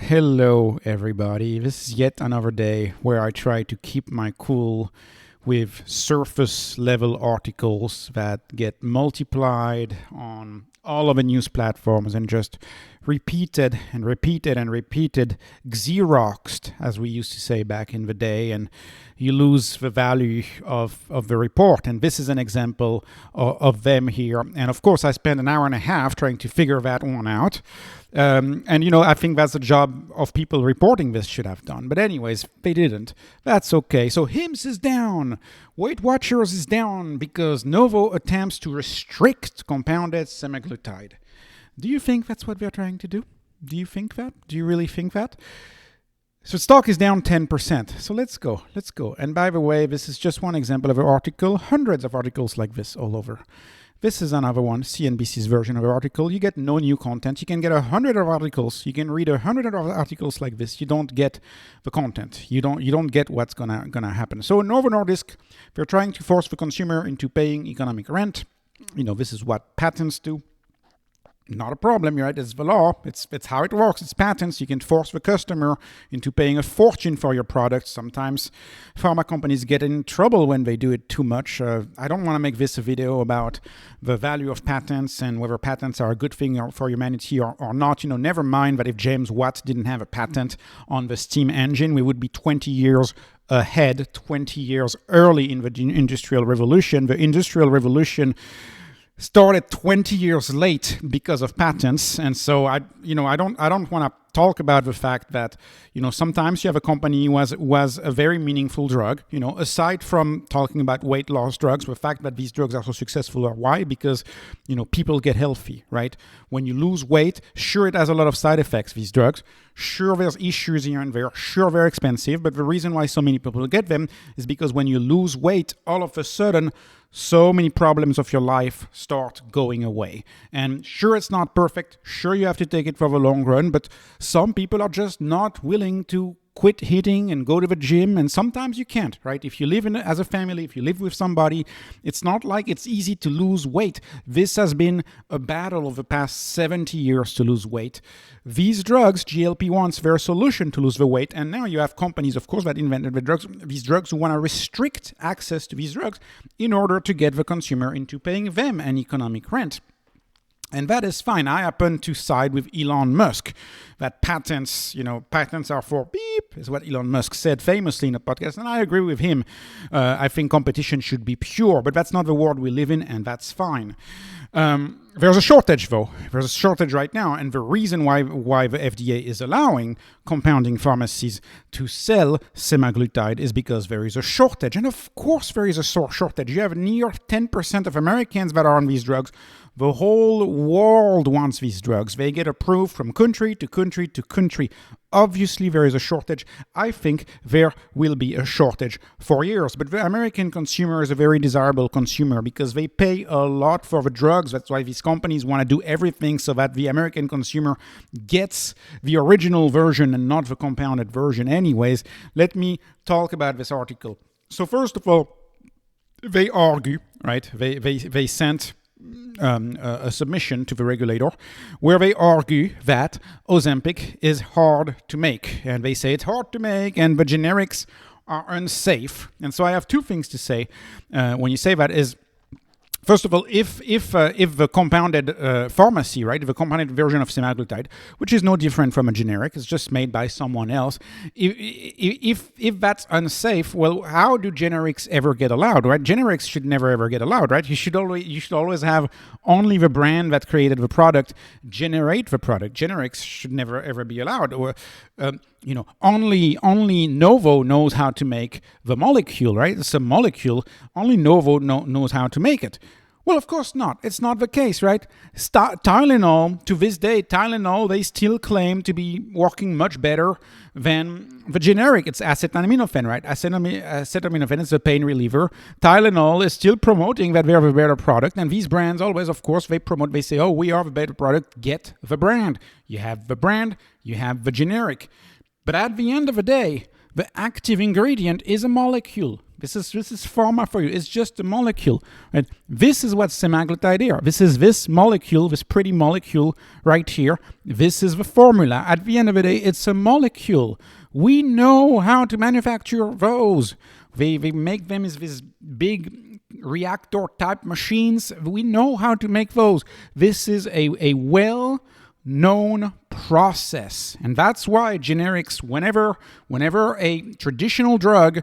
Hello everybody, this is yet another day where I try to keep my cool with surface level articles that get multiplied on all of the news platforms and just repeated and repeated and repeated, Xeroxed, as we used to say back in the day, and you lose the value of the report. And this is an example of them here. And of course, I spent an hour and a half trying to figure that one out. I think that's the job of people reporting this should have done. But anyways, they didn't. That's okay. So HIMSS is down. Weight Watchers is down because Novo attempts to restrict compounded semaglutide. Do you think that's what they're trying to do? Do you think that? Do you really think that? So stock is down 10%. So let's go. And by the way, this is just one example of an article. Hundreds of articles like this all over. This is another one, CNBC's version of an article. You get no new content. You can get 100 of articles. You can read 100 of articles like this. You don't get the content. You don't get what's gonna happen. So Novo Nordisk, they're trying to force the consumer into paying economic rent. This is what patents do. Not a problem, right? It's the law. It's how it works. It's patents. You can force the customer into paying a fortune for your product. Sometimes pharma companies get in trouble when they do it too much. I don't want to make this a video about the value of patents and whether patents are a good thing for humanity or not. Never mind that if James Watt didn't have a patent on the steam engine, we would be 20 years ahead, 20 years early in the Industrial Revolution. The Industrial Revolution started 20 years late because of patents, and so I don't want to talk about the fact that sometimes you have a company who was a very meaningful drug. Aside from talking about weight loss drugs, the fact that these drugs are so successful are why? Because people get healthy, right? When you lose weight, sure it has a lot of side effects. These drugs, sure there's issues here and there, sure they're expensive, but the reason why so many people get them is because when you lose weight, all of a sudden so many problems of your life start going away. And sure, it's not perfect. Sure, you have to take it for the long run, but some people are just not willing to quit hitting and go to the gym, and sometimes you can't, right? If you live as a family, if you live with somebody, it's not like it's easy to lose weight. This has been a battle of the past 70 years to lose weight. These drugs, GLP1s, they're a solution to lose the weight, and now you have companies, of course, that invented these drugs who want to restrict access to these drugs in order to get the consumer into paying them an economic rent. And that is fine. I happen to side with Elon Musk, that patents are for beep, is what Elon Musk said famously in a podcast, and I agree with him. I think competition should be pure, but that's not the world we live in, and that's fine. There's a shortage, though. There's a shortage right now, and the reason why the FDA is allowing compounding pharmacies to sell semaglutide is because there is a shortage. And of course there is a shortage. You have near 10% of Americans that are on these drugs. The whole world wants these drugs. They get approved from country to country to country. Obviously, there is a shortage. I think there will be a shortage for years. But the American consumer is a very desirable consumer because they pay a lot for the drugs. That's why these companies want to do everything so that the American consumer gets the original version and not the compounded version. Anyways, let me talk about this article. So first of all, they argue, right? They sent a submission to the regulator where they argue that Ozempic is hard to make, and they say it's hard to make and the generics are unsafe. And so I have two things to say when you say that is, first of all, if the compounded pharmacy, right, the compounded version of semaglutide, which is no different from a generic, it's just made by someone else. If that's unsafe, well, how do generics ever get allowed, right? Generics should never ever get allowed, right? You should always have only the brand that created the product generate the product. Generics should never ever be allowed, or only Novo knows how to make the molecule, right? It's a molecule. Only Novo knows how to make it. Well, of course not. It's not the case, right? Tylenol, to this day, they still claim to be working much better than the generic. It's acetaminophen, right? Acetaminophen is a pain reliever. Tylenol is still promoting that they're the better product. And these brands always, of course, they say, oh, we are the better product. Get the brand. You have the brand, you have the generic. But at the end of the day, the active ingredient is a molecule. This is pharma for you. It's just a molecule. Right? This is what semaglutide is. This is this molecule, this pretty molecule right here. This is the formula. At the end of the day, it's a molecule. We know how to manufacture those. They make them as these big reactor type machines. We know how to make those. This is a well-known process. And that's why generics, whenever a traditional drug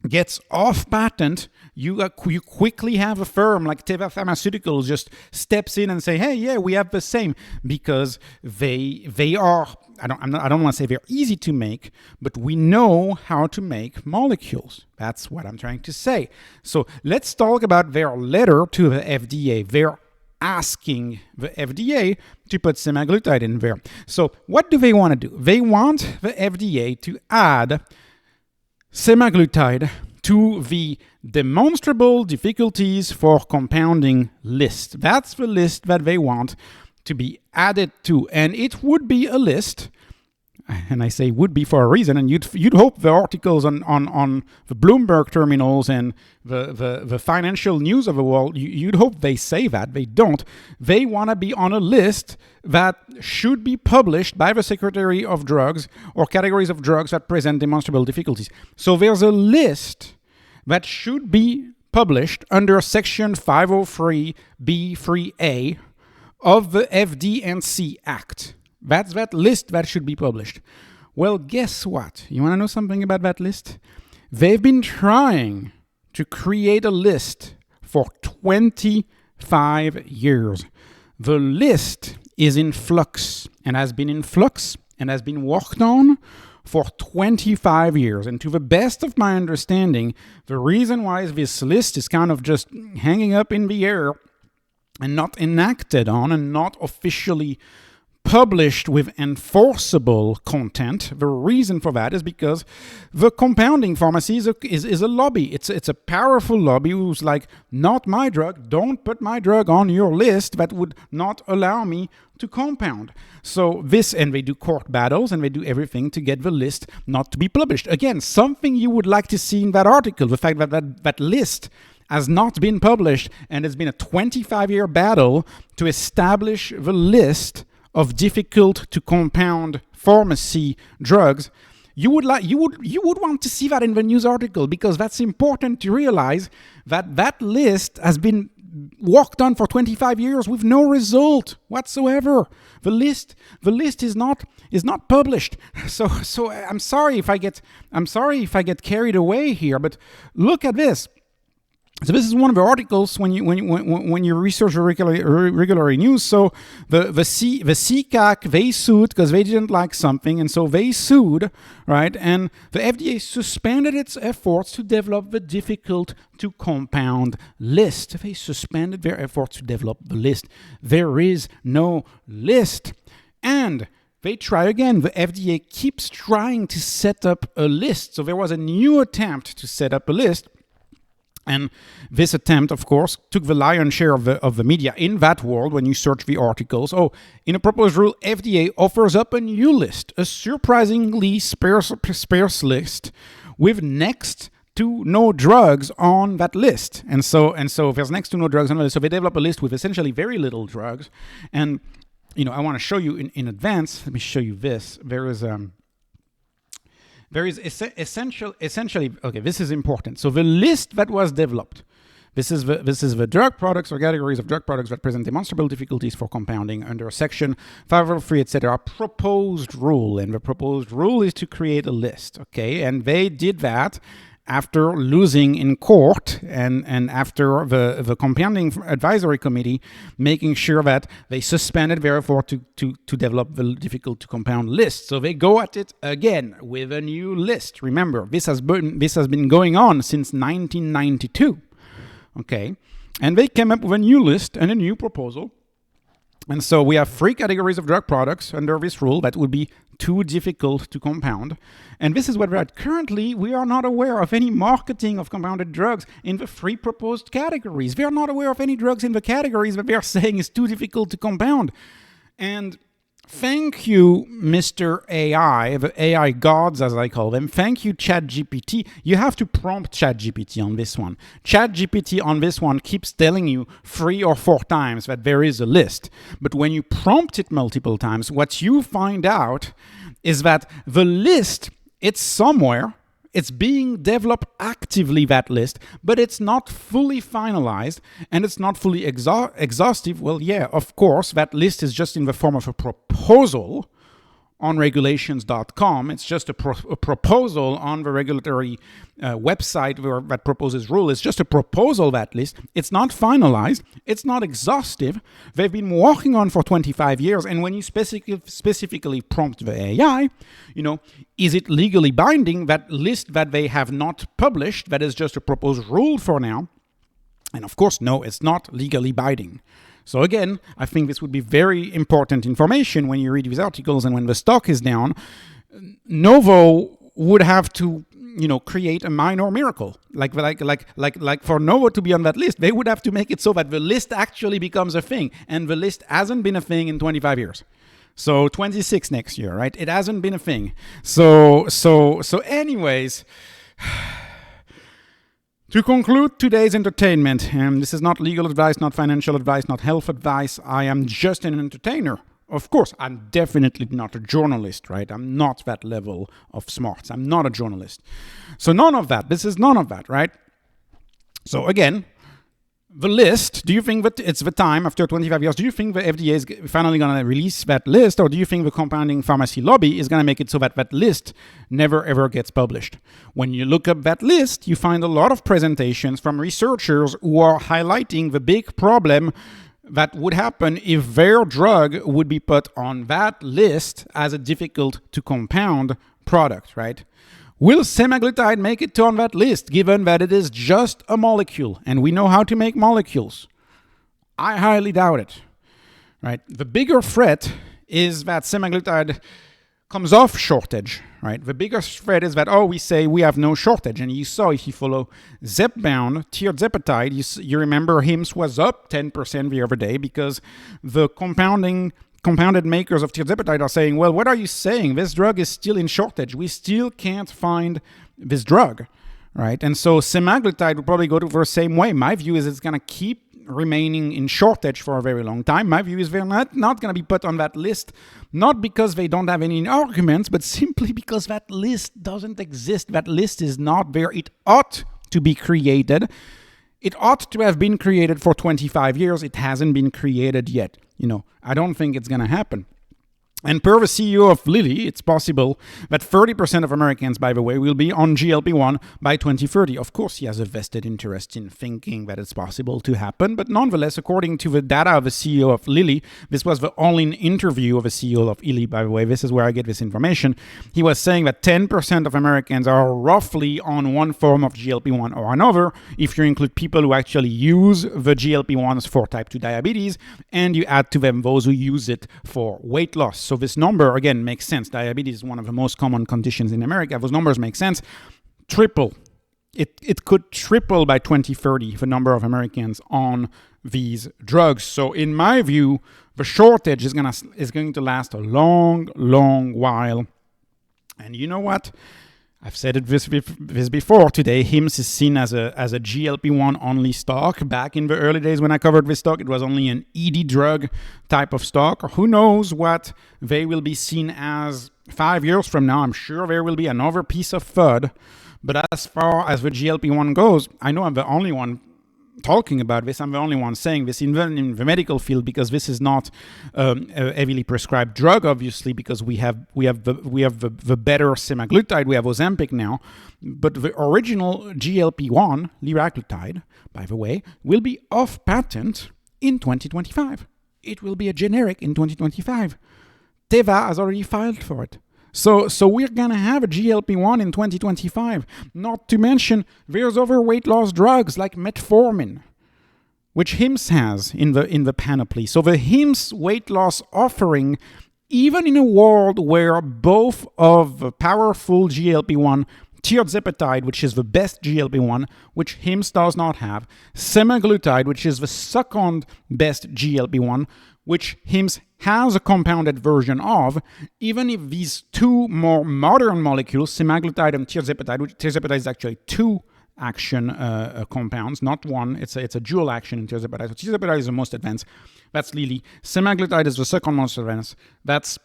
gets off patent, you quickly have a firm like Teva Pharmaceuticals just steps in and say, hey, yeah, we have the same, because they are, I don't want to say they're easy to make, but we know how to make molecules. That's what I'm trying to say. So let's talk about their letter to the FDA. They're asking the FDA to put semaglutide in there. So what do they want to do? They want the FDA to add semaglutide to the Demonstrable Difficulties for Compounding list. That's the list that they want to be added to. And it would be a list, and I say would be for a reason, and you'd hope the articles on the Bloomberg terminals and the financial news of the world, you'd hope they say that. They don't. They want to be on a list that should be published by the Secretary of Drugs or categories of drugs that present demonstrable difficulties. So there's a list that should be published under Section 503(b)(3)(a) of the FD&C Act. That's that list that should be published. Well, guess what? You want to know something about that list? They've been trying to create a list for 25 years. The list is in flux and has been in flux and has been worked on for 25 years. And to the best of my understanding, the reason why this list is kind of just hanging up in the air and not enacted on and not officially published with enforceable content, the reason for that is because the compounding pharmacy is a lobby. It's a powerful lobby who's like, not my drug, don't put my drug on your list that would not allow me to compound. So this, and they do court battles and they do everything to get the list not to be published. Again, something you would like to see in that article, the fact that list has not been published, and it's been a 25-year battle to establish the list of difficult to compound pharmacy drugs. You would want to see that in the news article, because that's important to realize that list has been worked on for 25 years with no result whatsoever. The list is not published. So I'm sorry if I get carried away here, but look at this. So this is one of the articles when you research regular news. So the CCAC, they sued because they didn't like something, and so they sued, right? And the FDA suspended its efforts to develop the difficult to compound list. They suspended their efforts to develop the list. There is no list. And they try again. The FDA keeps trying to set up a list. So there was a new attempt to set up a list. And this attempt, of course, took the lion's share of the media in that world when you search the articles. Oh, in a proposed rule, FDA offers up a new list, a surprisingly sparse list with next to no drugs on that list. And so there's next to no drugs on the list. So they develop a list with essentially very little drugs. And, I want to show you in advance. Let me show you this. There is essentially, okay, this is important. So the list that was developed, this is the drug products or categories of drug products that present demonstrable difficulties for compounding under Section 503, etc. Proposed rule, and the proposed rule is to create a list, okay? And they did that after losing in court and after the compounding advisory committee making sure that they suspended their effort to develop the difficult to compound list. So they go at it again with a new list. Remember, this has been going on since 1992. Okay, and they came up with a new list and a new proposal. And so we have 3 categories of drug products under this rule that would be too difficult to compound. And this is what we're at. Currently, we are not aware of any marketing of compounded drugs in the 3 proposed categories. We are not aware of any drugs in the categories that we are saying is too difficult to compound. And Thank you, Mr. AI, the AI gods as I call them. Thank you, ChatGPT. You have to prompt ChatGPT on this one. ChatGPT on this one keeps telling you 3 or 4 times that there is a list. But when you prompt it multiple times, what you find out is that the list, it's somewhere. It's being developed actively, that list, but it's not fully finalized and it's not fully exhaustive. Well, yeah, of course, that list is just in the form of a proposal on regulations.com. It's just a proposal on the regulatory website that proposes rule. It's just a proposal, that list. It's not finalized. It's not exhaustive. They've been working on for 25 years. And when you specifically prompt the AI, is it legally binding, that list that they have not published, that is just a proposed rule for now? And of course, no, it's not legally binding. So again, I think this would be very important information when you read these articles, and when the stock is down, Novo would have to, create a minor miracle. Like for Novo to be on that list, they would have to make it so that the list actually becomes a thing, and the list hasn't been a thing in 25 years. So 26 next year, right? It hasn't been a thing. So anyways. To conclude today's entertainment, this is not legal advice, not financial advice, not health advice. I am just an entertainer. Of course, I'm definitely not a journalist, right? I'm not that level of smarts. I'm not a journalist. So none of that. This is none of that, right? So again, the list, do you think that it's the time after 25 years? Do you think the FDA is finally going to release that list? Or do you think the compounding pharmacy lobby is going to make it so that that list never ever gets published? When you look up that list, you find a lot of presentations from researchers who are highlighting the big problem that would happen if their drug would be put on that list as a difficult to compound product, right? Will semaglutide make it on that list, given that it is just a molecule, and we know how to make molecules? I highly doubt it, right? The bigger threat is that semaglutide comes off shortage, right? The biggest threat is that, we say we have no shortage. And you saw, if you follow Zepbound, tirzepatide, you remember HIMSS was up 10% the other day because the compounded makers of tirzepatide are saying, well, what are you saying? This drug is still in shortage. We still can't find this drug, right? And so semaglutide will probably go to the same way. My view is it's going to keep remaining in shortage for a very long time. My view is they're not going to be put on that list, not because they don't have any arguments, but simply because that list doesn't exist. That list is not there. It ought to be created. It ought to have been created for 25 years. It hasn't been created yet. I don't think it's going to happen. And per the CEO of Lilly, it's possible that 30% of Americans, by the way, will be on GLP-1 by 2030. Of course, he has a vested interest in thinking that it's possible to happen. But nonetheless, according to the data of the CEO of Lilly, this was the only interview of the CEO of Lilly, by the way. This is where I get this information. He was saying that 10% of Americans are roughly on one form of GLP-1 or another. If you include people who actually use the GLP-1s for type 2 diabetes, and you add to them those who use it for weight loss. So this number, again, makes sense. Diabetes is one of the most common conditions in America. Those numbers make sense. Triple. It could triple by 2030, the number of Americans on these drugs. So in my view, the shortage is going to last a long, long while. And you know what? I've said this before today. HIMSS is seen as a GLP-1 only stock. Back in the early days when I covered this stock, it was only an ED drug type of stock. Who knows what they will be seen as 5 years from now? I'm sure there will be another piece of FUD. But as far as the GLP-1 goes, I know I'm the only one talking about this. I'm the only one saying this in the medical field, because this is not a heavily prescribed drug, obviously, because we have the better semaglutide. We have Ozempic now, but the original GLP-1, liraglutide, by the way, will be off patent in 2025. It will be a generic in 2025. Teva has already filed for it. So we're going to have a GLP-1 in 2025. Not to mention, there's other weight loss drugs like metformin, which HIMSS has in the panoply. So the HIMSS weight loss offering, even in a world where both of the powerful GLP-1, tirzepatide, which is the best GLP-1, which HIMSS does not have, semaglutide, which is the second best GLP-1, which HIMSS has a compounded version of, even if these two more modern molecules, semaglutide and tirzepatide, which tirzepatide is actually two action compounds, not one. It's a dual action in tirzepatide. So tirzepatide is the most advanced. That's Lilly. Semaglutide is the second most advanced. That's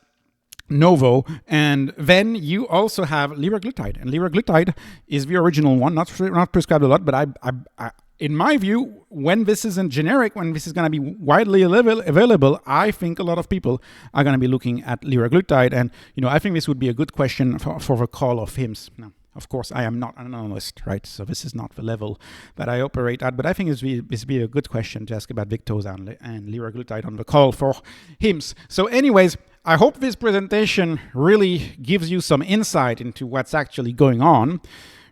Novo. And then you also have liraglutide. And liraglutide is the original one, not prescribed a lot, but I in my view, when this isn't generic, when this is going to be widely available, I think a lot of people are going to be looking at liraglutide. And, I think this would be a good question for the call of HIMSS. Now, of course, I am not an analyst, right? So this is not the level that I operate at. But I think this would be a good question to ask about Victoza and liraglutide on the call for HIMSS. So anyways, I hope this presentation really gives you some insight into what's actually going on.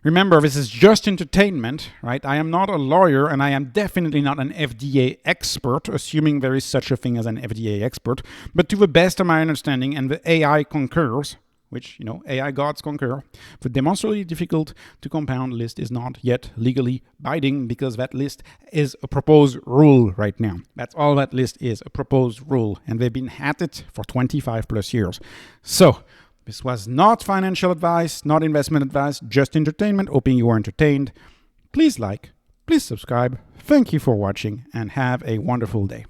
Remember, this is just entertainment, right? I am not a lawyer, and I am definitely not an FDA expert, assuming there is such a thing as an FDA expert. But to the best of my understanding, and the AI concurs, which, AI gods concur, the demonstrably difficult to compound list is not yet legally binding because that list is a proposed rule right now. That's all that list is, a proposed rule. And they've been at it for 25 plus years. So, this was not financial advice, not investment advice, just entertainment. Hoping you were entertained. Please like, please subscribe. Thank you for watching and have a wonderful day.